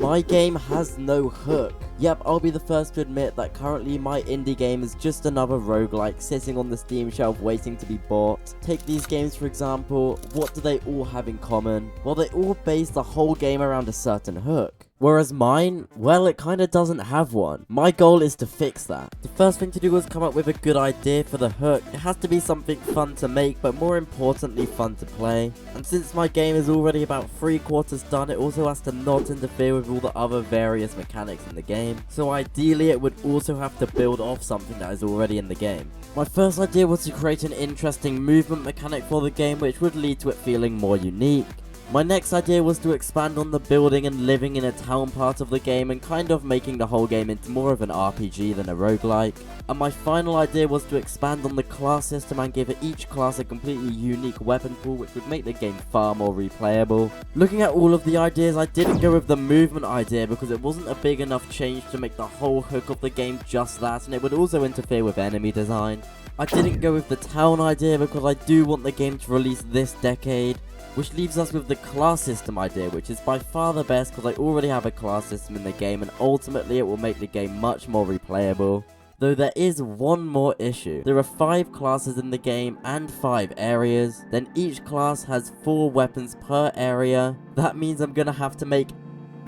my game has no hook. Yep, I'll be the first to admit that currently my indie game is just another roguelike sitting on the Steam shelf waiting to be bought. Take these games for example, what do they all have in common? Well, they all base the whole game around a certain hook. Whereas mine, well, it kinda doesn't have one. My goal is to fix that. The first thing to do is come up with a good idea for the hook. It has to be something fun to make, but more importantly fun to play. And since my game is already about 3/4 done, it also has to not interfere with all the other various mechanics in the game. So ideally it would also have to build off something that is already in the game. My first idea was to create an interesting movement mechanic for the game, which would lead to it feeling more unique. My next idea was to expand on the building and living in a town part of the game and kind of making the whole game into more of an RPG than a roguelike. And my final idea was to expand on the class system and give each class a completely unique weapon pool, which would make the game far more replayable. Looking at all of the ideas, I didn't go with the movement idea because it wasn't a big enough change to make the whole hook of the game just that, and it would also interfere with enemy design. I didn't go with the town idea because I do want the game to release this decade. Which leaves us with the class system idea, which is by far the best because I already have a class system in the game and ultimately it will make the game much more replayable. Though there is one more issue. There are 5 classes in the game and 5 areas. Then each class has 4 weapons per area. That means I'm gonna have to make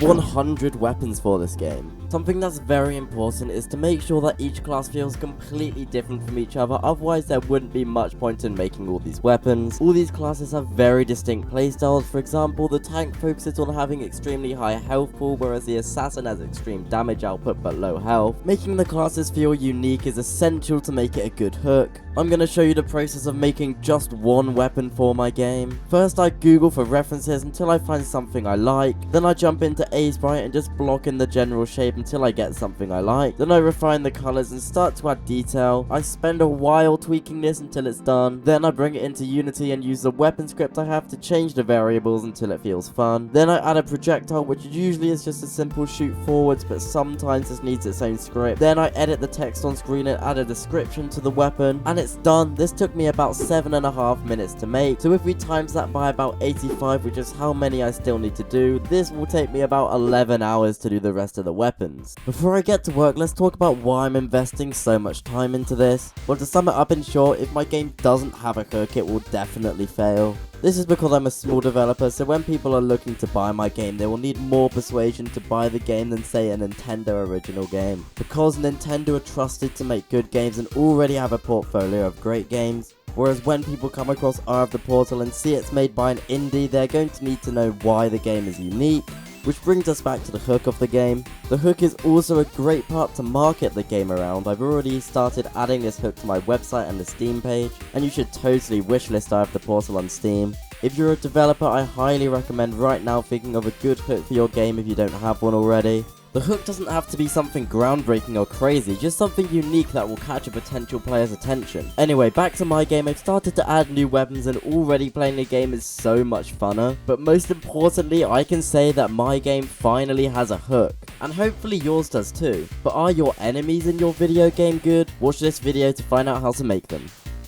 100 weapons for this game. Something that's very important is to make sure that each class feels completely different from each other, otherwise there wouldn't be much point in making all these weapons. All these classes have very distinct playstyles. For example, the tank focuses on having extremely high health pool, whereas the assassin has extreme damage output but low health. Making the classes feel unique is essential to make it a good hook. I'm going to show you the process of making just one weapon for my game. First I Google for references until I find something I like, then I jump into Aseprite and just block in the general shape until I get something I like. Then I refine the colors and start to add detail. I spend a while tweaking this until it's done. Then I bring it into Unity and use the weapon script I have to change the variables until it feels fun. Then I add a projectile, which usually is just a simple shoot forwards, but sometimes this needs its own script. Then I edit the text on screen and add a description to the weapon, and it's done. This took me about 7.5 minutes to make. So if we times that by about 85, which is how many I still need to do, this will take me about 11 hours to do the rest of the weapons. Before I get to work, let's talk about why I'm investing so much time into this. Well, to sum it up in short, if my game doesn't have a hook, it will definitely fail. This is because I'm a small developer, so when people are looking to buy my game, they will need more persuasion to buy the game than say a Nintendo original game. Because Nintendo are trusted to make good games and already have a portfolio of great games. Whereas when people come across Eye of the Portal and see it's made by an indie, they're going to need to know why the game is unique. Which brings us back to the hook of the game. The hook is also a great part to market the game around. I've already started adding this hook to my website and the Steam page, and you should totally wishlist Eye of the Portal on Steam. If you're a developer, I highly recommend right now thinking of a good hook for your game if you don't have one already. The hook doesn't have to be something groundbreaking or crazy, just something unique that will catch a potential player's attention. Anyway, back to my game. I've started to add new weapons and already playing the game is so much funner. But most importantly, I can say that my game finally has a hook. And hopefully yours does too. But are your enemies in your video game good? Watch this video to find out how to make them.